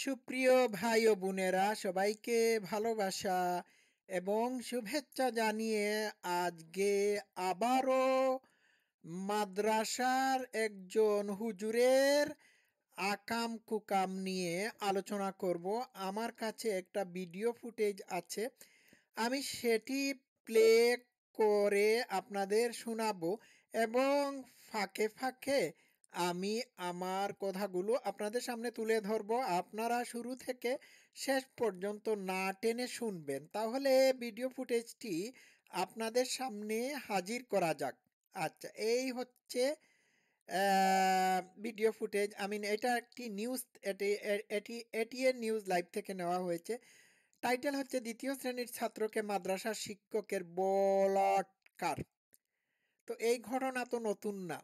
সুপ্রিয় ভাই ও বোনেরা সবাইকে ভালোবাসা এবং শুভেচ্ছা জানিয়ে আজকে আবারও মাদ্রাসার একজন হুজুরের আকাম কুকাম নিয়ে আলোচনা করব। আমার কাছে একটা ভিডিও ফুটেজ আছে, আমি সেটি প্লে করে আপনাদের শোনাবো এবং ফাঁকে ফাঁকে আমি আমার কথাগুলো আপনাদের সামনে তুলে ধরবো। আপনারা শুরু থেকে শেষ পর্যন্ত না টেনে শুনবেন, তাহলে ভিডিও ফুটেজটি আপনাদের সামনে হাজির করা যাক। আচ্ছা, এই হচ্ছে ভিডিও ফুটেজ। এটা একটি নিউজ, এটিএন নিউজ লাইভ থেকে নেওয়া হয়েছে। টাইটেল হচ্ছে দ্বিতীয় শ্রেণীর ছাত্রকে মাদ্রাসার শিক্ষকের বলাৎকার। তো এই ঘটনা তো নতুন না,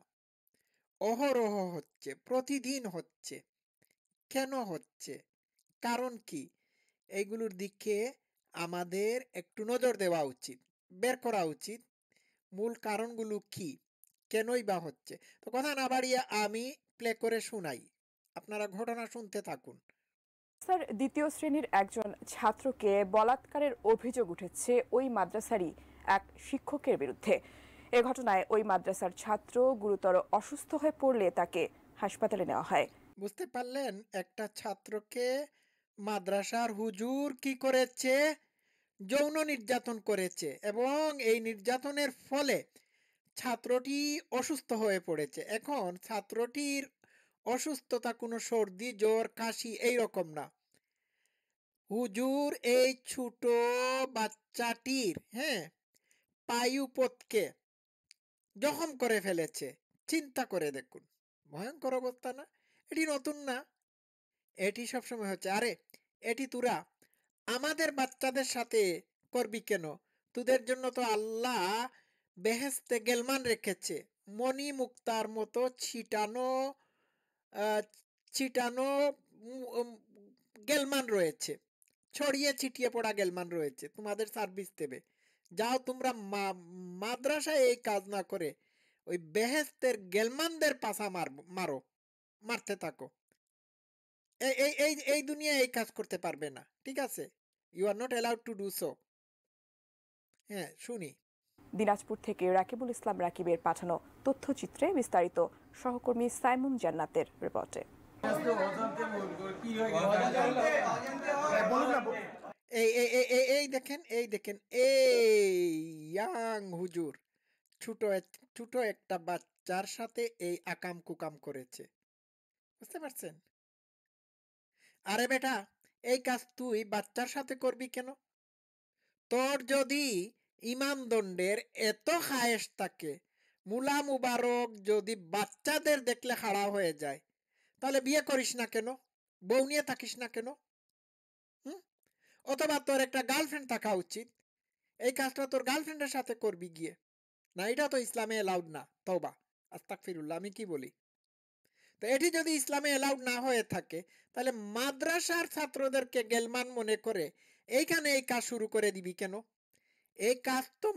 অহরহ হচ্ছে, প্রতিদিন হচ্ছে। কেন হচ্ছে, কারণ কি, এইগুলোর দিকে আমাদের একটু নজর দেওয়া উচিত, বের করা উচিত মূল কারণগুলো কি, কেনই বা হচ্ছে। তো কথা না বাড়িয়ে আমি প্লে করে শোনাই, আপনারা ঘটনা শুনতে থাকুন। স্যার, দ্বিতীয় শ্রেণীর একজন ছাত্রকে বলাৎকারের অভিযোগ উঠেছে ওই মাদ্রাসারই এক শিক্ষকের বিরুদ্ধে। এ ঘটনায় ওই মাদ্রাসার ছাত্র গুরুতর অসুস্থ হয়ে পড়লে তাকে হাসপাতালে নেওয়া হয়। বুঝতে পারলেন, একটা ছাত্রকে মাদ্রাসার হুজুর কি করেছে, যৌন নির্যাতন করেছে এবং এই নির্যাতনের ফলে ছাত্রটি অসুস্থ হয়ে পড়েছে। এখন ছাত্রটির অসুস্থতা কোনো সর্দি জ্বর কাশি এই রকম না, হুজুর এই ছোট বাচ্চাটির পায়ুপথকে জখম করে ফেলেছে। চিন্তা করে দেখুন, ভয়ঙ্কর অবস্থা না? এটি নতুন না, এটি সবসময় হচ্ছে। আরে, এটি তোরা আমাদের বাচ্চাদের সাথে করবি কেন? তোদের জন্য তো আল্লাহ বেহেস্তে গেলমান রেখেছে, মণি মুক্তার মতো ছিটানো আহ, ছিটানো উম, উম, গেলমান রয়েছে, ছড়িয়ে ছিটিয়ে পড়া গেলমান রয়েছে, তোমাদের সার্ভিস দেবে। যাও তোমরা মাদ্রাসায় এই কাজ না করে ওই বেহেস্তের গেলমানদের পাশা মারো, মারতে থাকো। এই এই এই এই দুনিয়ায় এই কাজ করতে পারবে না, ঠিক আছে? You are not allowed to do so. হ্যাঁ, শুনি। দিনাজপুর থেকে রাকিবুল ইসলাম রাকিবের পাঠানো তথ্যচিত্রে বিস্তারিত সহকর্মী সাইমুন জান্নাতের রিপোর্টে। এই দেখেন, এই দেখেন, এই ইয়াং হুজুর ছোট ছোট একটা বাচ্চার সাথে এই আকাম কুকাম করেছে, বুঝতে পারছেন? আরে বেটা, এই কাজ তুই বাচ্চার সাথে করবি কেন? তোর যদি ইমাম দণ্ডের এত খায়েশ থাকে, মুলা মুবারক যদি বাচ্চাদের দেখলে খাড়া হয়ে যায়, তাহলে বিয়ে করিস না কেন? বউ নিয়ে থাকিস না কেন? হুম? অথবা তোর একটা গার্লফ্রেন্ড থাকা উচিত, এই কাজটা তোর গার্লফ্রেন্ডের সাথে করবি গিয়ে। না, এটা তো ইসলামে এলাউড না। তওবা, আস্তাগফিরুল্লাহ, আমি কি বলি? তো এটি যদি ইসলামে এলাউড না হয়ে থাকে, তাহলে মাদ্রাসার ছাত্রদেরকে গেলমান মনে করে এইখানে এই কাজ শুরু করে দিবি কেন? এই কাজ তো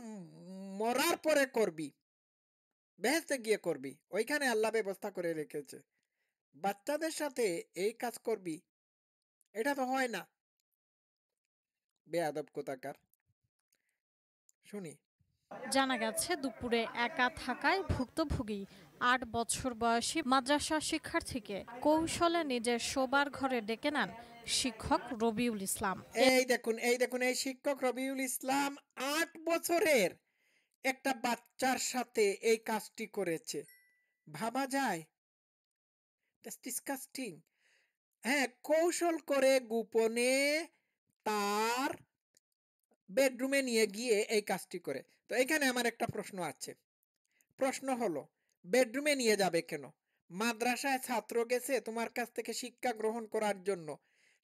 মরার পরে করবি, বেহেশতে গিয়ে করবি, ওইখানে আল্লাহ ব্যবস্থা করে রেখেছে। বাচ্চাদের সাথে এই কাজ করবি, এটা তো হয় না। বেয়াদব কোথাকার। শুনি। জানা গেছে দুপুরে একা থাকায় ভুক্তভোগী ৮ বছর বয়সী মাদ্রাসা শিক্ষার্থীকে কৌশলে নিজের শোবার ঘরে ডেকে নেন শিক্ষক রবিউল ইসলাম। এই দেখুন, এই দেখুন, এই শিক্ষক রবিউল ইসলাম ৮ বছরের একটা বাচ্চার সাথে এই কাজটি করেছে। ভাবা যায়? ডিসকাস্টিং। হ্যাঁ, কৌশল করে গোপনে তার বেডরুমে নিয়ে গিয়ে এই কাজটি করে। তো এখানে আমার একটা প্রশ্ন আছে। প্রশ্ন হলো, বেডরুমে নিয়ে যাবে কেন? মাদ্রাসায় ছাত্র গেছে তোমার কাছ থেকে শিক্ষা গ্রহণ করার জন্য,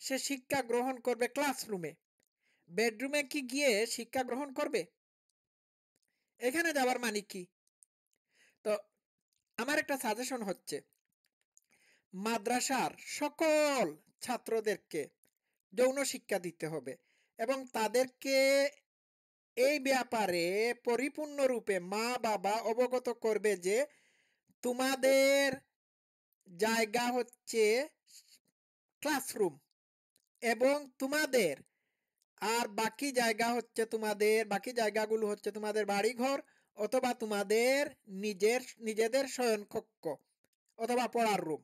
সে শিক্ষা গ্রহণ করবে ক্লাসরুমে, বেডরুমে কি গিয়ে শিক্ষা গ্রহণ করবে? এখানে যাওয়ার মানে কি? তো আমার একটা সাজেশন হচ্ছে, মাদ্রাসার সকল ছাত্রদেরকে যৌন শিক্ষা দিতে হবে এবং তাদেরকে এই ব্যাপারে পরিপূর্ণরূপে মা বাবা অবগত করবে যে তোমাদের জায়গা হচ্ছে ক্লাসরুম, এবং তোমাদের আর বাকি জায়গাগুলো হচ্ছে তোমাদের বাড়িঘর অথবা তোমাদের নিজেদের শয়নকক্ষ অথবা পড়ার রুম।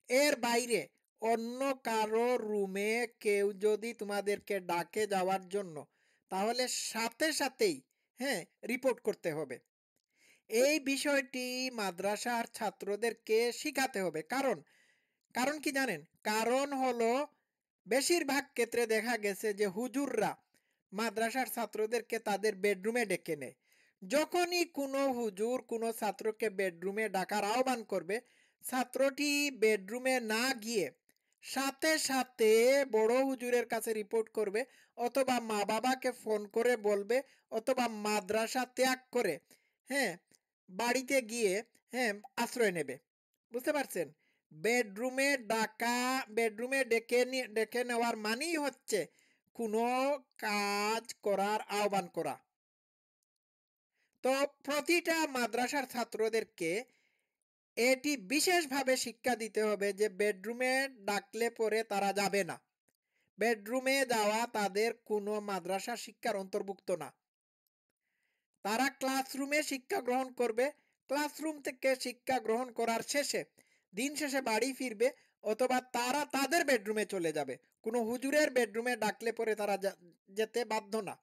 এর বাইরে অন্য কারো রুমে কেউ যদি তোমাদেরকে ডাকে যাওয়ার জন্য, তাহলে সাথে সাথেই হ্যাঁ রিপোর্ট করতে হবে। এই বিষয়টি মাদ্রাসার ছাত্রদেরকে শিখাতে হবে। কারণ কারণ কি জানেন? কারণ হলো বেশিরভাগ ক্ষেত্রে দেখা গেছে যে হুজুররা মাদ্রাসার ছাত্রদেরকে তাদের বেডরুমে ডেকে নেয়। যখনই কোনো হুজুর কোনো ছাত্রকে বেডরুমে ডাকার আহ্বান করবে, ছাত্রটি বেডরুমে না গিয়ে সাথে সাথে বড় হুজুরের কাছে রিপোর্ট করবে অথবা মা বাবাকে ফোন করে বলবে অথবা মাদ্রাসা ত্যাগ করে হ্যাঁ বাড়িতে গিয়ে হ্যাঁ আশ্রয় নেবে। বুঝতে পারছেন? বেডরুমে ডেকে নেওয়ার মানেই হচ্ছে কোনো কাজ করার আহ্বান করা। তো প্রতিটা মাদ্রাসার ছাত্রদেরকে এটি বিশেষভাবে শিক্ষা দিতে হবে যে বেডরুমে ডাকলে পরে তারা যাবে না। বেডরুমে যাওয়া তাদের কোনো মাদ্রাসা শিক্ষার অন্তর্ভুক্ত না। তারা ক্লাসরুমে শিক্ষা গ্রহণ করবে। ক্লাসরুম থেকে শিক্ষা গ্রহণ করার শেষে দিন শেষে বাড়ি ফিরবে অথবা তারা তাদের বেডরুমে চলে যাবে। কোনো হুজুরের বেডরুমে ডাকলে পরে তারা যেতে বাধ্য না।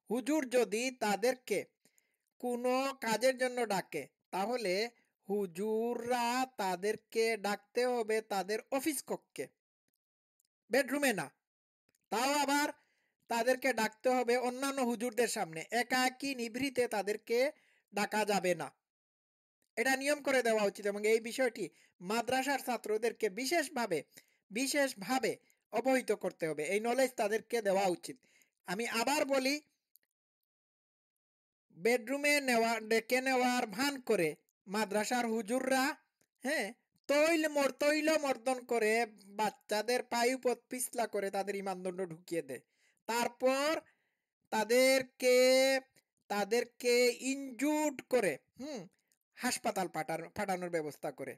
হুজুর যদি তাদেরকে কোনো কাজের জন্য ডাকে, তাহলে হুজুররা তাদেরকে ডাকতে হবে তাদের অফিস কক্ষে, বেডরুমে না। তাও আবার তাদেরকে ডাকতে হবে অন্যান্য হুজুরদের সামনে। একাকী নিভৃতে তাদেরকে ডাকা যাবে না। এটা নিয়ম করে দেওয়া উচিত এবং এই বিষয়টি মাদ্রাসার ছাত্রদেরকে বিশেষভাবে অবহিত করতে হবে। এই নলেজ তাদেরকে দেওয়া উচিত। আমি আবার বলি, বেডরুমে ডেকে নেওয়ার ভান করে মাদ্রাসার হুজুররা হ্যাঁ তৈল মর্দন করে বাচ্চাদের পায়ুপথ পিছলা করে তাদের ইমানদণ্ড ঢুকিয়ে দেয়। তারপর তাদেরকে তাদেরকে ইনজুর্ড করে হাসপাতাল পাঠানোর ব্যবস্থা করে।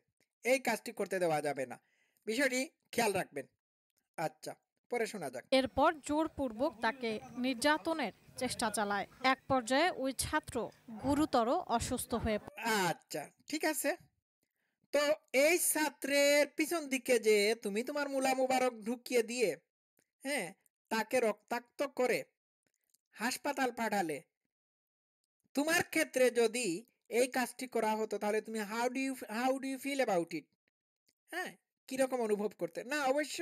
এই কাজটি করতে দেওয়া যাবে না। বিষয়টি খেয়াল রাখবেন। আচ্ছা, পরে শোনা যাক। এরপর জোরপূর্বক তাকে নির্যাতনের চেষ্টা চালায়। এক পর্যায়ে ওই ছাত্র গুরুতর অসুস্থ হয়ে পড়ে। আচ্ছা, ঠিক আছে। তো এই ছাত্রের পিছন দিকে যে তুমি তোমার মুলা মুবারক ঢুকিয়ে দিয়ে হ্যাঁ তাকে রক্তাক্ত করে হাসপাতাল পাঠালে, তোমার ক্ষেত্রে যদি এই কাজটি করা হতো তাহলে তুমি how do you feel about it? হ্যাঁ, কিরকম অনুভব করতে? না, অবশ্য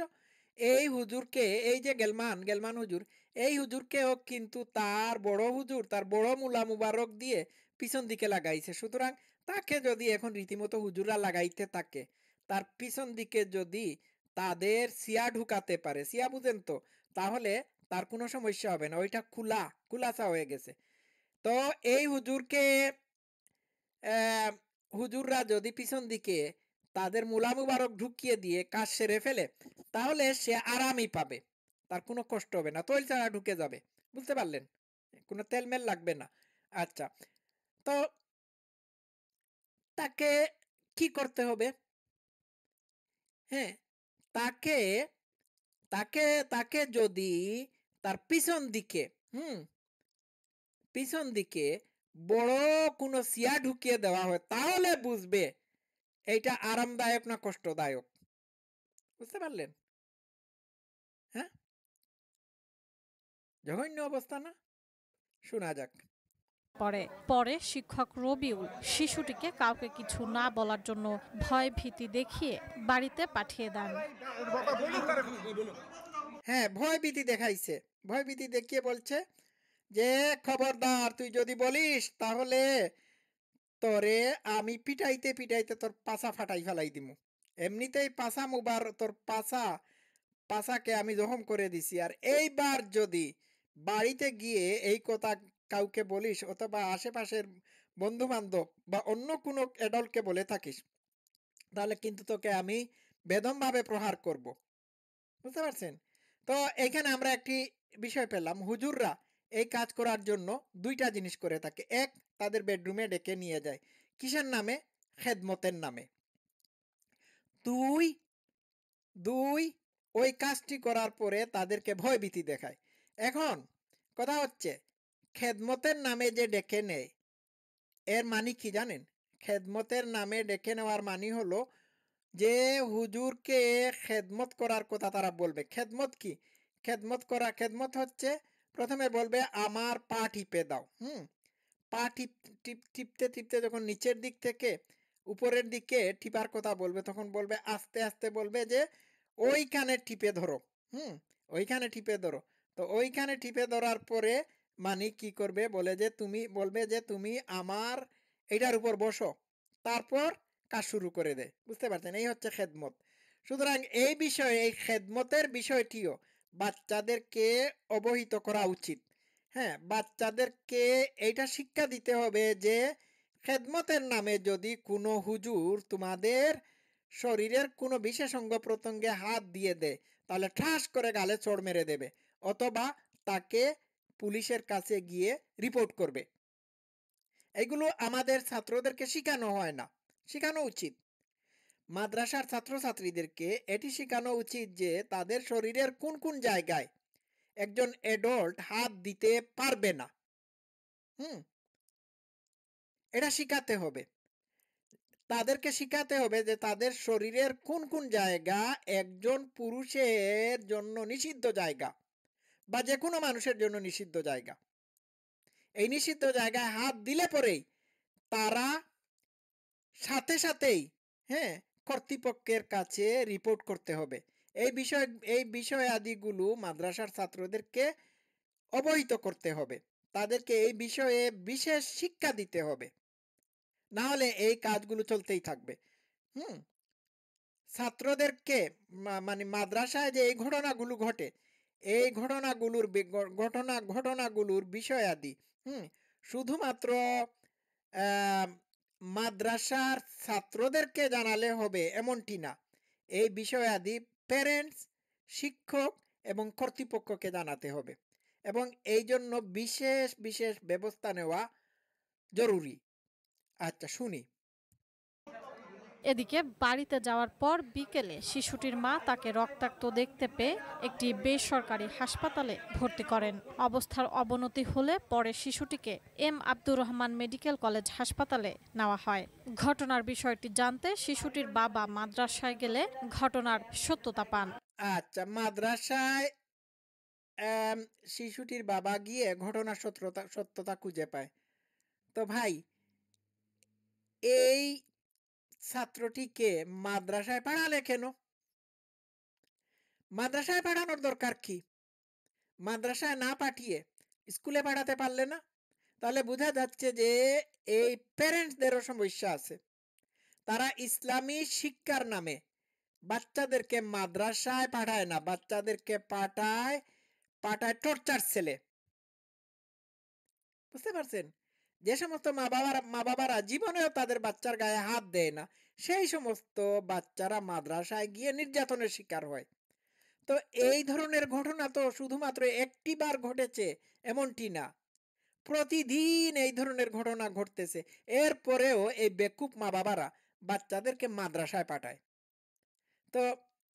এই হুজুরকে, এই যে গেলমান হুজুর, এই হুজুরকেও কিন্তু তার বড় হুজুর তার বড় মুলা মুবারক দিয়ে পিছন দিকে লাগাইছে। সুতরাং তাকে যদি এখন রীতিমতো হুজুররা লাগাইতে থাকে, তার পিছন দিকে যদি তাদের সিয়া ঢুকাতে পারে, সিয়া বুঝেন তো, তাহলে তার কোনো সমস্যা হবে না। ওইটা খুলাসা হয়ে গেছে। তো এই আহ, হুজুররা যদি পিছন দিকে তাদের মুলা মুবারক ঢুকিয়ে দিয়ে কাজ সেরে ফেলে, তাহলে সে আরামই পাবে, তার কোনো কষ্ট হবে না, তৈল ছাড়া ঢুকে যাবে। বুঝতে পারলেন? কোনো তেলমেল লাগবে না। আচ্ছা, তো তাকে কি করতে হবে? হ্যাঁ, তাকে তাকে তাকে যদি তার পিছন দিকে বড় কোনো সিয়া ঢুকিয়ে দেওয়া হয়, তাহলে বুঝবে এইটা আরামদায়ক না কষ্টদায়ক। বুঝতে পারলেন? হ্যাঁ, জঘন্য অবস্থা না? শোনা যাক। পরে শিক্ষক রবিউল শিশুটিকে কাউকে কিছু না বলার জন্য ভয় ভীতি দেখিয়ে বাড়িতে পাঠিয়ে দেন। হ্যাঁ, ভয়ভীতি দেখাইছে। ভয়ভীতি দেখিয়ে বলছে যে খবরদার, তুই যদি বলিস তাহলে তরে আমি পিটাইতে পিটাইতে তোর পাছা ফাটাই ফেলাই দিমু। এমনিতেই পাছা মুবার, তোর পাছাকে আমি জখম করে দিছি, আর এইবার যদি বাড়িতে গিয়ে এই কথা কাউকে বলিস অথবা আশেপাশের বন্ধু বান্ধব বা অন্য কোনো অ্যাডাল্টকে বলে থাকিস, তাহলে কিন্তু তোকে আমি বেদমভাবে প্রহার করব। বুঝতে পারছেন? তো এখানে আমরা একটি বিষয় পেলাম, হুজুররা এই কাজ করার জন্য দুইটা জিনিস করে থাকে। এক, তাদের বেডরুমে ডেকে নিয়ে যায়। কিসের নামে? খেদমতের নামে। দুই দুই ওই কাজটি করার পরে তাদেরকে ভয়ভীতি দেখায়। এখন কথা হচ্ছে, খেদমতের নামে যে ডেকে নেয়, এর মানে কি জানেন? খেদমতের নামে ডেকে নেওয়ার মানে হলো যে হুজুরকে খেদমত করার কথা তারা বলবে। খেদমত কি? খেদমত হচ্ছে প্রথমে বলবে আমার পা টিপে দাও। পা টিপতে টিপতে যখন নিচের দিক থেকে উপরের দিকে টিপার কথা বলবে, তখন বলবে আস্তে আস্তে বলবে যে ওইখানে টিপে ধরো। হুম ওইখানে টিপে ধরো। তো ওইখানে টিপে ধরার পরে মানে কি করবে, বলবে যে তুমি আমার এটার উপর বসো, তারপর কাজ শুরু করে দেয়। বুঝতে পারছেন? এই হচ্ছে খেদমত। সুতরাং এই বিষয়ে, এই খেদমতের বিষয়টিও বাচ্চাদেরকে অবহিত করা উচিত। হ্যাঁ, বাচ্চাদেরকে এইটা শিক্ষা দিতে হবে যে খেদমতের নামে যদি কোনো হুজুর তোমাদের শরীরের কোনো বিশেষ অঙ্গ প্রত্যঙ্গে হাত দিয়ে দেয়, তাহলে ঠাস করে গালে চড় মেরে দেবে, অথবা তাকে পুলিশের কাছে গিয়ে রিপোর্ট করবে। এগুলো আমাদের ছাত্রদেরকে শেখানো হয় না, শেখানো উচিত। মাদ্রাসার ছাত্রছাত্রীদেরকে এটি শেখানো উচিত যে তাদের শরীরের কোন কোন জায়গায় একজন অ্যাডল্ট হাত দিতে পারবে না। হুম এটা শিখাতে হবে। তাদেরকে শিখাতে হবে যে তাদের শরীরের কোন কোন জায়গা একজন পুরুষের জন্য নিষিদ্ধ জায়গা, বা যে কোনো মানুষের জন্য নিষিদ্ধ জায়গা। এই নিষিদ্ধ জায়গায় হাত দিলে পরেই তারা সাথে সাথেই, হ্যাঁ, কর্তৃপক্ষের কাছে রিপোর্ট করতে হবে। এই বিষয় আদিগুলো মাদ্রাসার ছাত্রদেরকে অবহিত করতে হবে। তাদেরকে এই বিষয়ে বিশেষ শিক্ষা দিতে হবে। না হলে এই কাজগুলো চলতেই থাকবে। হুম ছাত্রদেরকে মানে মাদ্রাসায় যে এই ঘটনাগুলো ঘটে, এই ঘটনাগুলোর বিষয়াদি হুম শুধুমাত্র আহ, মাদ্রাসার ছাত্রদেরকে জানালে হবে এমনটি না। এই বিষয়াদি প্যারেন্টস, শিক্ষক এবং কর্তৃপক্ষকে জানাতে হবে, এবং এই জন্য বিশেষ বিশেষ ব্যবস্থা নেওয়া জরুরি। আচ্ছা, শুনি। এদিকে বাড়িতে যাওয়ার পর বিকেলে শিশুটির মা তাকে রক্তাক্ত দেখতে পেয়ে একটি বেসরকারি হাসপাতালে ভর্তি করেন। অবস্থার অবনতি হলে পরে শিশুটিকে M Abdur Rahman medical college হাসপাতালে নেওয়া হয়। ঘটনার বিষয়টি জানতে শিশুটির বাবা মাদ্রাসায় গেলে ঘটনার সত্যতা পান। আচ্ছা, মাদ্রাসায় আম, শিশুটির বাবা গিয়ে ঘটনার সত্যতা খুঁজে পায়। তো ভাই, এই ছাত্রটিকে মাদ্রাসায় পাঠালে কেন? মাদ্রাসায় পাঠানোর দরকার কি? মাদ্রাসায় না পাঠিয়ে স্কুলে পাঠাতে পারলে না? তাহলে বোঝা যাচ্ছে যে এই প্যারেন্টসদেরও সমস্যা আছে। তারা ইসলামী শিক্ষার নামে বাচ্চাদেরকে মাদ্রাসায় পাঠায় না, বাচ্চাদেরকে পাঠায় পাঠায় টর্চার ছেলে। বুঝতে পারছেন? যে সমস্ত মা বাবারা জীবনেও তাদের বাচ্চার গায়ে হাত দেয় না, সেই সমস্ত বাচ্চারা মাদ্রাসায় গিয়ে নির্যাতনের শিকার হয়। তো এই ধরনের ঘটনা তো শুধুমাত্র একটি বার ঘটেছে এমনটি না, প্রতিদিন এই ধরনের ঘটনা ঘটতেছে। এরপরেও এই বেকুব মা বাবারা বাচ্চাদেরকে মাদ্রাসায় পাঠায়। তো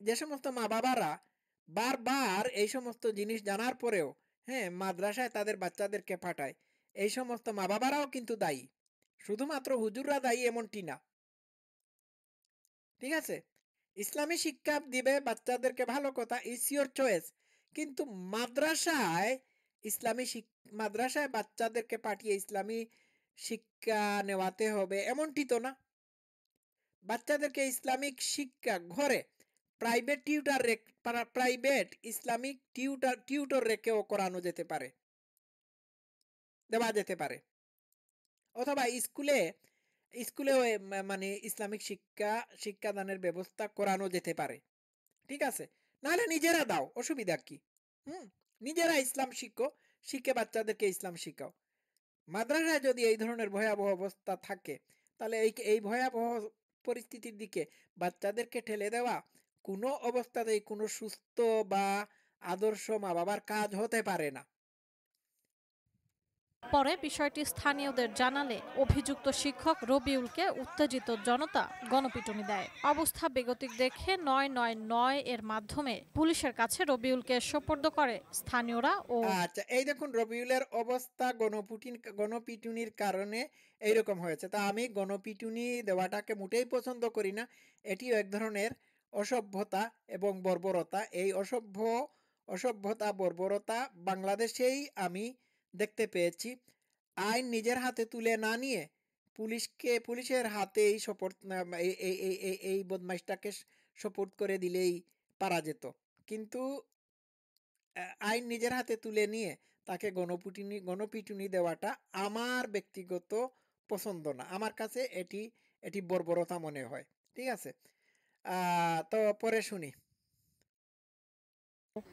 যে সমস্ত মা বাবারা বারবার এই সমস্ত জিনিস জানার পরেও, হ্যাঁ, মাদ্রাসায় তাদের বাচ্চাদেরকে পাঠায়, এই সমস্ত মা বাবারাও কিন্তু দায়ী। শুধুমাত্র হুজুররা দায়ী এমনটি না। ঠিক আছে? ইসলামী শিক্ষা দিবে বাচ্চাদেরকে, ভালো কথা, ইটস ইওর চয়েস। কিন্তু মাদ্রাসায় মাদ্রাসায় বাচ্চাদেরকে পাঠিয়ে ইসলামী শিক্ষা নেওয়াতে হবে এমনটি তো না। বাচ্চাদেরকে ইসলামিক শিক্ষা ঘরে প্রাইভেট ইসলামিক টিউটর রেখেও করানো যেতে পারে, দেওয়া যেতে পারে। অথবা স্কুলেও মানে ইসলামিক শিক্ষাদানের ব্যবস্থা করানো যেতে পারে। ঠিক আছে? নাহলে নিজেরা দাও, অসুবিধা কি? হুম নিজেরা ইসলাম শিখো, শিখে বাচ্চাদেরকে ইসলাম শিখাও। মাদ্রাসায় যদি এই ধরনের ভয়াবহ অবস্থা থাকে, তাহলে এই ভয়াবহ পরিস্থিতির দিকে বাচ্চাদেরকে ঠেলে দেওয়া কোনো অবস্থাতেই কোনো সুস্থ বা আদর্শ মা বাবার কাজ হতে পারে না। পরে বিষয়টি স্থানীয়দের জানালে অভিযুক্ত শিক্ষক রবিউলকে উত্তেজিত জনতা গণপিটুনি দেয়। অবস্থা বেগতিক দেখে ৯৯৯ এর মাধ্যমে পুলিশের কাছে রবিউলকে সোপর্দ করে স্থানীয়রা। ও আচ্ছা, এই দেখুন রবিউলের অবস্থা গণপিটুনির কারণে এইরকম হয়েছে। তা আমি গণপিটুনি দেওয়াটাকে মোটেই পছন্দ করি না। এটিও এক ধরনের অসভ্যতা এবং বর্বরতা। এই অসভ্যতা বর্বরতা বাংলাদেশেই আমি দেখতে পেয়েছি। আইন নিজের হাতে তুলে না নিয়ে পুলিশের হাতেই এই বদমাইশটাকে সোপর্দ করে দিলেই পারা যেত। কিন্তু আইন নিজের হাতে তুলে নিয়ে তাকে গণপিটুনি দেওয়াটা আমার ব্যক্তিগত পছন্দ না। আমার কাছে এটি বর্বরতা মনে হয়। ঠিক আছে? তো পরে শুনি।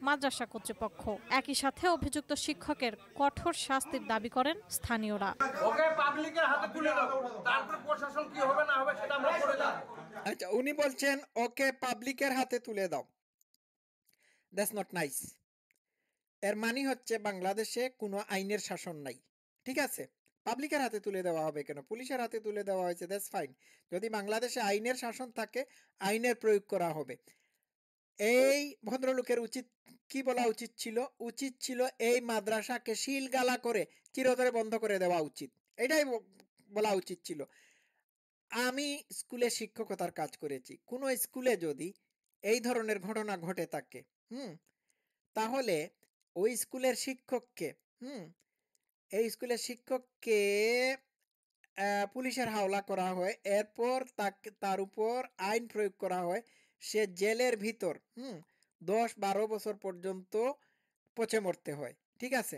মাদ্রাসা কর্তৃপক্ষ একই সাথে অভিযুক্ত শিক্ষকের কঠোর শাস্তির দাবি করেন স্থানীয়রা। ওকে পাবলিকের হাতে তুলে দাও, তারপর প্রশাসন কি হবে না হবে সেটা আমরা করে যাব। আচ্ছা, উনি বলছেন ওকে পাবলিকের হাতে তুলে দাও। That's not nice. এর মানে হচ্ছে বাংলাদেশে কোনো আইনের শাসন নাই। ঠিক আছে? পাবলিকের হাতে তুলে দেওয়া হবে কেন? পুলিশের হাতে তুলে দেওয়া হয়েছে, দ্যাটস ফাইন। যদি বাংলাদেশে আইনের শাসন থাকে, আইনের প্রয়োগ করা হবে। এই ভদ্রলোকের কি বলা উচিত ছিল? উচিত ছিল এই মাদ্রাসাকে শিলগালা করে চিরতরে বন্ধ করে দেওয়া উচিত। এটাই বলা উচিত ছিল। আমি স্কুলে শিক্ষকতার কাজ করেছি। কোনো স্কুলে যদি এই ধরনের ঘটনা ঘটে থাকে, হুম, তাহলে ওই স্কুলের শিক্ষককে, হুম, এই স্কুলের শিক্ষককে পুলিশের হাওলা করা হয়। এরপর তার উপর আইন প্রয়োগ করা হয়। সে জেলের ভিতর ১০-১২ বছর পর্যন্ত পচে মরতে হয়। ঠিক আছে?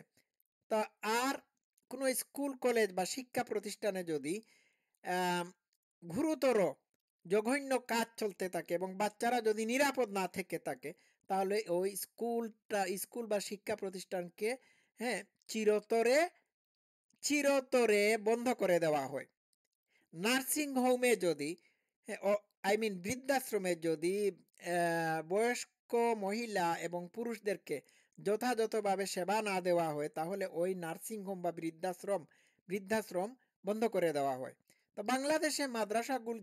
তা আর কোনো স্কুল কলেজ বা শিক্ষা প্রতিষ্ঠানে যদি আম গুরুতর জঘন্য কাজ চলতে থাকে এবং বাচ্চারা যদি নিরাপদ না থেকে থাকে, তাহলে ওই স্কুল বা শিক্ষা প্রতিষ্ঠানকে, হ্যাঁ, চিরতরে চিরতরে বন্ধ করে দেওয়া হয়। নার্সিং হোমে যদি, আই মিন বৃদ্ধাশ্রমে যদি বয়স্ক মহিলা এবং পুরুষদেরকে যথাযথভাবে সেবা না দেওয়া হয়, তাহলে ওই নার্সিং হোম বা বৃদ্ধাশ্রম বন্ধ করে দেওয়া হয়। তো বাংলাদেশে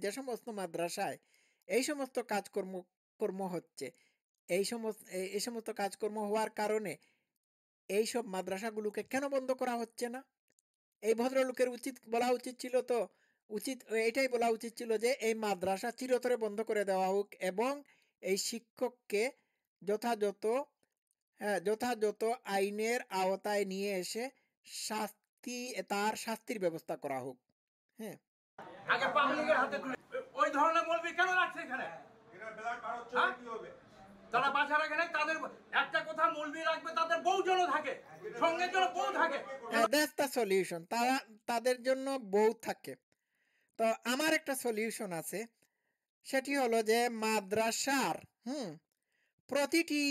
যে সমস্ত মাদ্রাসায় এই সমস্ত কর্ম হচ্ছে, এই সমস্ত কাজকর্ম হওয়ার কারণে এইসব মাদ্রাসাগুলোকে কেন বন্ধ করা হচ্ছে না? এই ভদ্রলোকের বলা উচিত ছিল তো, উচিত এটাই বলা উচিত ছিল যে এই মাদ্রাসা চিরতরে বন্ধ করে দেওয়া হোক এবং এই শিক্ষককে যথাযথ যথাযথ আইনের আওতায় নিয়ে এসে তার শাস্তির ব্যবস্থা করা হোক। হ্যাঁ, আগে পাবলিকের হাতে তুলে ওই ধরনের মৌলবি কেন রাখছে এখানে? হ্যাঁ? তারা বাসা রাখে নাই, তাদের একটা কথা মৌলবি রাখবে, তাদের বউজনও থাকে, সঙ্গের জন্য বউ থাকে। That's the solution. তাদের জন্য বউ থাকে। তো আমার একটা সলিউশন আছে। সেটি হলো যে মাদ্রাসার প্রতিটি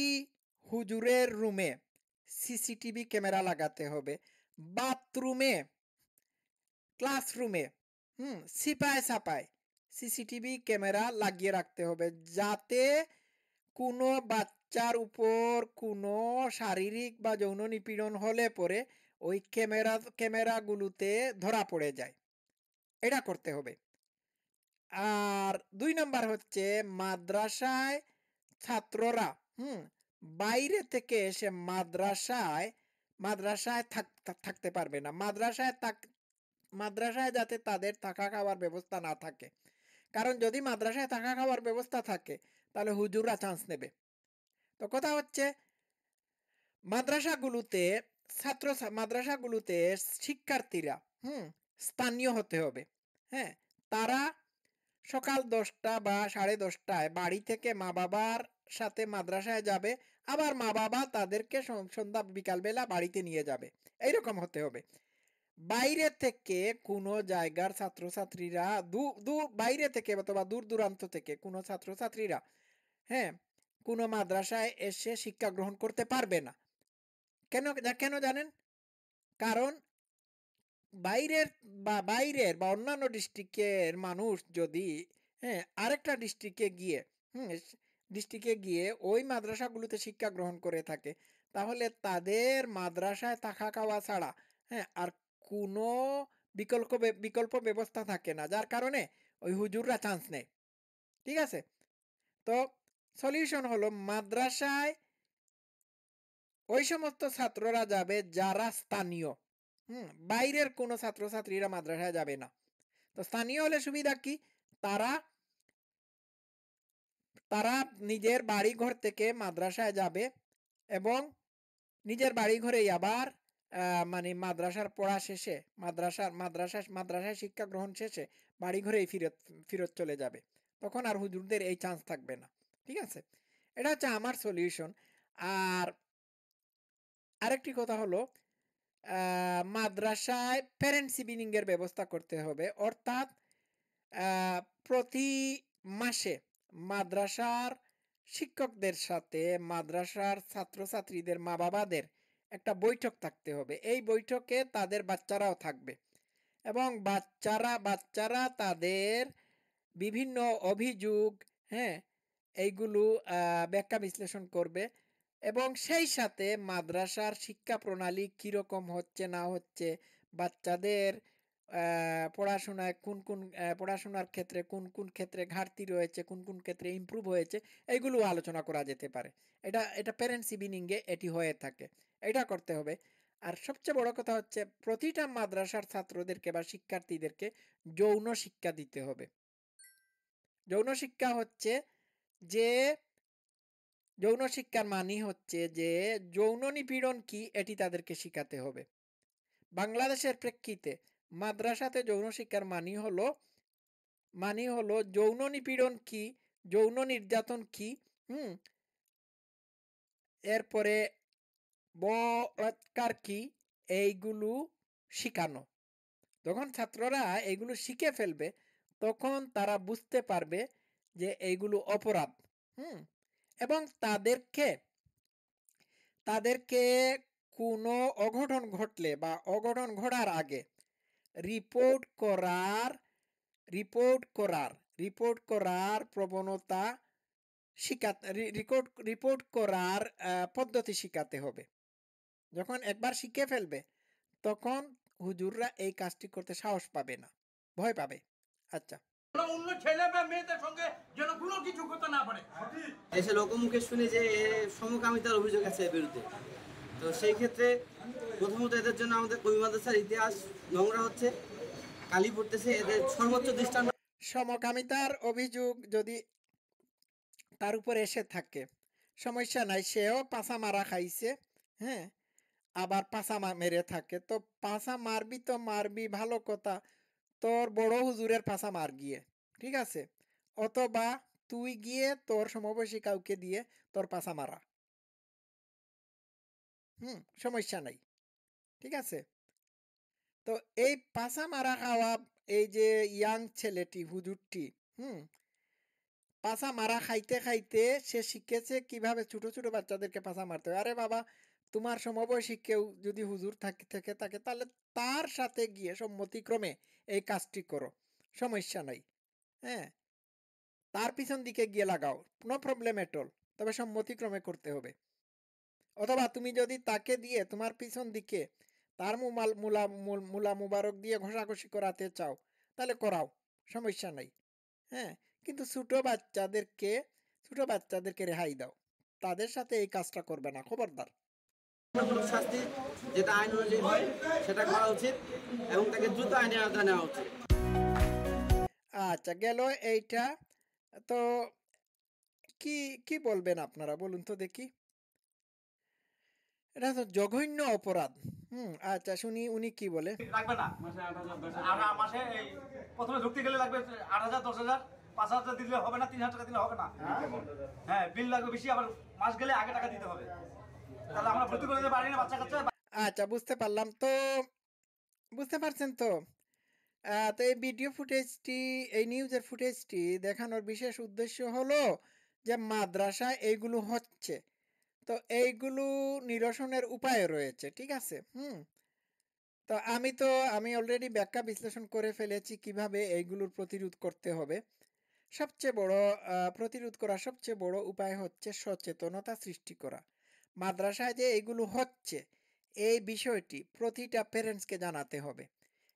হুজুরের রুমে সিসিটিভি ক্যামেরা লাগাতে হবে। বাথরুমে, ক্লাসরুমে, সিপায় সাপায় সিসিটিভি ক্যামেরা লাগিয়ে রাখতে হবে, যাতে কোনো বাচ্চার উপর কোনো শারীরিক বা যৌন নিপীড়ন হলে পরে ওই ক্যামেরাগুলোতে ধরা পড়ে যায়। এটা করতে হবে। আর ২ নাম্বার হচ্ছে মাদ্রাসায় ছাত্ররা বাইরে থেকে এসে মাদ্রাসায় থাকতে পারবে না। মাদ্রাসায় যাতে তাদের থাকা খাওয়ার ব্যবস্থা না থাকে। কারণ যদি মাদ্রাসায় থাকা খাওয়ার ব্যবস্থা থাকে, তাহলে হুজুররা চান্স নেবে। তো কথা হচ্ছে মাদ্রাসাগুলোতে মাদ্রাসাগুলোতে শিক্ষার্থীরা স্থানীয় হতে হবে। হ্যাঁ, তারা সকাল ১০টা বা ১০:৩০ বাড়ি থেকে মা-বাবার সাথে মাদ্রাসায় যাবে, আবার মা-বাবা তাদেরকে সন্ধ্যা বিকালবেলা বাড়িতে নিয়ে যাবে। এইরকম হতে হবে। বাইরে থেকে কোনো জায়গার ছাত্রছাত্রীরা বাইরে থেকে অথবা দূর-দূরান্ত থেকে কোনো ছাত্রছাত্রীরা, হ্যাঁ, কোনো মাদ্রাসায় এসে শিক্ষা গ্রহণ করতে পারবে না। কেন জানেন? কারণ বাইরের বা অন্যান্য ডিস্ট্রিক্টের মানুষ যদি, হ্যাঁ, আরেকটা ডিস্ট্রিক্টে গিয়ে ওই মাদ্রাসাগুলোতে শিক্ষা গ্রহণ করে থাকে, তাহলে তাদের মাদ্রাসায় থাকা খাওয়া ছাড়া, হ্যাঁ, আর কোনো বিকল্প ব্যবস্থা থাকে না, যার কারণে ওই হুজুররা চান্স নেয়। ঠিক আছে? তো সলিউশন হলো মাদ্রাসায় ওই সমস্ত ছাত্ররা যাবে যারা স্থানীয়। বাইরের কোনো ছাত্রছাত্রীরা মাদ্রাসায় যাবে না। তো স্থানীয় হলে সুবিধা কি? তারা তারা নিজের বাড়িঘর থেকে মাদ্রাসায় যাবে এবং নিজের বাড়িঘরেই আবার মানে মাদ্রাসার পড়া শেষে মাদ্রাসায় শিক্ষা গ্রহণ শেষে বাড়িঘরেই ফিরত চলে যাবে। তখন আর হুজুরদের এই চান্স থাকবে না। ঠিক আছে? এটা হচ্ছে আমার সলিউশন। আর আরেকটি কথা হলো মাদ্রাসায় প্যারেন্টস ইভিনিং এর ব্যবস্থা করতে হবে। অর্থাৎ আ প্রতি মাসে মাদ্রাসার শিক্ষকদের সাথে মাদ্রাসার ছাত্রছাত্রীদের মা-বাবাদের একটা বৈঠক থাকতে হবে। এই বৈঠকে তাদের বাচ্চারাও থাকবে এবং বাচ্চারা তাদের বিভিন্ন অভিযোগ, হ্যাঁ? এইগুলো ব্যাখ্যা বিশ্লেষণ করবে এবং সেই সাথে মাদ্রাসার শিক্ষা প্রণালী কিরকম হচ্ছে না হচ্ছে, বাচ্চাদের পড়াশোনায় পড়াশোনার ক্ষেত্রে কোন ক্ষেত্রে ঘাটতি রয়েছে, কোন ক্ষেত্রে ইমপ্রুভ হয়েছে, এইগুলো আলোচনা করা যেতে পারে। এটা প্যারেন্টস ইভিনিং এ এটি হয়ে থাকে। এটা করতে হবে। আর সবচেয়ে বড় কথা হচ্ছে প্রতিটা মাদ্রাসার ছাত্রদেরকে বা শিক্ষার্থীদেরকে যৌন শিক্ষা দিতে হবে। যৌন শিক্ষা হচ্ছে যে যৌন শিক্ষার মানে হচ্ছে যে যৌন নিপীড়ন কি এটি তাদেরকে শিখাতে হবে। বাংলাদেশের প্রেক্ষিতে মাদ্রাসাতে যৌন শিক্ষার মানি হলো যৌন নিপীড়ন কি, যৌন নির্যাতন কি, হুম এরপরে বলাৎকার কি, এইগুলো শিখানো। যখন ছাত্ররা এইগুলো শিখে ফেলবে তখন তারা বুঝতে পারবে যে এইগুলো অপরাধ। হুম এবং তাদেরকে কোনো অঘটন ঘটলে বা অঘটন ঘটার আগে রিপোর্ট করার রিপোর্ট করার রিপোর্ট করার প্রবণতা রিপোর্ট করার পদ্ধতি শিখাতে হবে। যখন একবার শিখে ফেলবে তখন হুজুররা এই কাজটি করতে সাহস পাবে না, ভয় পাবে। আচ্ছা, অন্য ছেলে বা মেয়েদের সঙ্গে যেন কোনো কিছু করতে না পারে। এসে লোকমুখে শুনি যে সমকামিতার অভিযোগ আছে এর বিরুদ্ধে। তো সেই ক্ষেত্রে প্রথমত এদের জন্য আমাদের কবি মাদ্রাসার ইতিহাস নোংরা হচ্ছে, কালি পড়তেছে, এদের সর্বোচ্চ দৃষ্টান্ত। সমকামিতার অভিযোগ যদি তার উপর এসে থাকে সমস্যা নাই, সেও পাছা মারা খাইছে, হ্যাঁ, আবার পাছা মেরে থাকে, তো পাছা মারবি তো মারবি ভালো কথা, তোর বড় হুজুরের পাছা মার গিয়ে, ঠিক আছে, অথবা তুই গিয়ে তোর সমবয়সী কাউকে দিয়ে তোর পাছা মারা, সমস্যা নাই, ঠিক আছে। তো এই পাছা মারা খাওয়া, এই যে ইয়াং ছেলেটি হুজুরটি, পাছা মারা খাইতে খাইতে সে শিখেছে কিভাবে ছোট ছোট বাচ্চাদেরকে পাছা মারতে হয়। আরে বাবা, তোমার সমবয়সী কেউ যদি হুজুর থেকে থাকে তাহলে তার সাথে গিয়ে সম্মতিক্রমে এই কাজটি করো, সমস্যা নাই, হ্যাঁ, তার পিছন দিকে গিয়ে লাগাও, নো প্রবলেম এট অল, তবে সম্মতিক্রমে করতে হবে। অথবা তুমি যদি তাকে দিয়ে তোমার পিছন দিকে তার মুলা মুবারক দিয়ে ঘষাঘষি করাতে চাও তাহলে করাও, সমস্যা নাই, হ্যাঁ, কিন্তু ছোট বাচ্চাদেরকে রেহাই দাও, তাদের সাথে এই কাজটা করবে না, খবরদার। শাস্তি যেটা আইন অনুযায়ী হয় সেটা করা উচিত এবং তাকে দ্রুত আইনে আওতায় নেওয়া উচিত। আচ্ছা, গেল এইটা। তো কি কি বলবেন আপনারা, বলুন তো দেখি। এটা তো জঘন্য অপরাধ। আচ্ছা, শুনি উনি কি বলে। লাগবে না, মাসে এই প্রথমে ঢুকতে গেলে লাগবে 8,000 10,000, 5,000 দিলে হবে না, 3,000 টাকা দিলে হবে না। হ্যাঁ, বিল লাগবে বেশি, আবার মাস গেলে আগে টাকা দিতে হবে, তাহলে আমরা ভর্তি করে দিতে পারি না বাচ্চা কাচ্চা। আচ্ছা, বুঝতে পারলাম। তো বুঝতে পারছেন তো। তো এই ভিডিও ফুটেজটি, এই নিউজের ফুটেজটি দেখানোর বিশেষ উদ্দেশ্য হলো যে মাদ্রাসায় এইগুলো হচ্ছে, তো এইগুলো নিরসনের উপায় রয়েছে, ঠিক আছে। তো আমি অলরেডি ব্যাখ্যা বিশ্লেষণ করে ফেলেছি কিভাবে এইগুলোর প্রতিরোধ করতে হবে। প্রতিরোধ করার সবচেয়ে বড় উপায় হচ্ছে সচেতনতা সৃষ্টি করা। মাদ্রাসায় যে এইগুলো হচ্ছে এই বিষয়টি প্রতিটা প্যারেন্টসকে জানাতে হবে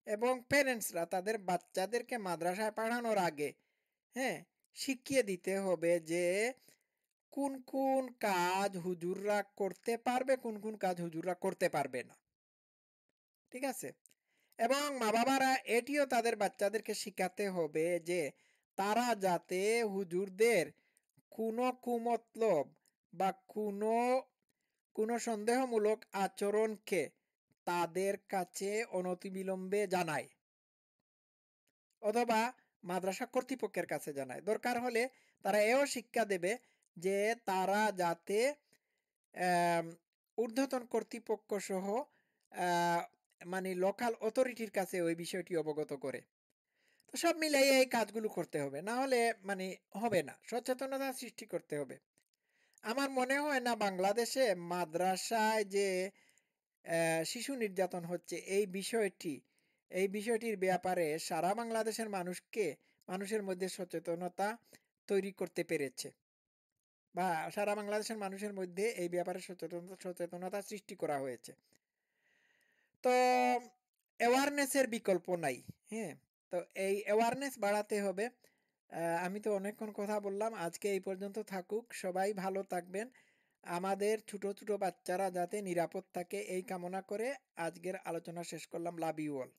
এবং প্যারেন্টসরা তাদের বাচ্চাদেরকে মাদ্রাসায় পাঠানোর আগে হ্যাঁ শিখিয়ে দিতে হবে যে কোন কোন কাজ হুজুররা করতে পারবে, কোন কোন কাজ হুজুররা করতে পারবে না। ঠিক আছে? এবং মা-বাবারা এটিও তাদের বাচ্চাদেরকে শিখাতে হবে যে তারা যাতে হুজুরদের কোনো কুমতলব বা কোনো সন্দেহমূলক আচরণকে তাদের কাছে অনতিবিলম্বে জানায় অথবা মাদ্রাসা কর্তৃপক্ষের কাছে জানায়। দরকার হলে তারা এও শিক্ষা দেবে যে তারা যাতে অ্যাম ঊর্ধ্বতন কর্তৃপক্ষ সহ আ মানে লোকাল অথরিটির কাছে ওই বিষয়টি অবগত করে। তো সব মিলাইয়া এই কাজগুলো করতে হবে। না হলে মানে হবে না। সচেতনতা সৃষ্টি করতে হবে। আমার মনে হয় না বাংলাদেশে মাদ্রাসায় যে শিশু নির্যাতন হচ্ছে এই বিষয়টির ব্যাপারে সারা বাংলাদেশের মানুষের মধ্যে সচেতনতা তৈরি করতে পেরেছে। বা সারা বাংলাদেশের মানুষের মধ্যে এই ব্যাপারে সচেতনতা সৃষ্টি করা হয়েছে। তো অ্যাওয়ারনেস এর বিকল্প নাই। হ্যাঁ? তো এই অ্যাওয়ারনেস বাড়াতে হবে। আমি তো অনেকক্ষণ কথা বললাম। আজকে এই পর্যন্ত থাকুক। সবাই ভালো থাকবেন। আমাদের ছোট, ছোট বাচ্চারা যাতে নিরাপদ থাকে এই কামনা করে আজকের আলোচনা শেষ করলাম। Love you all.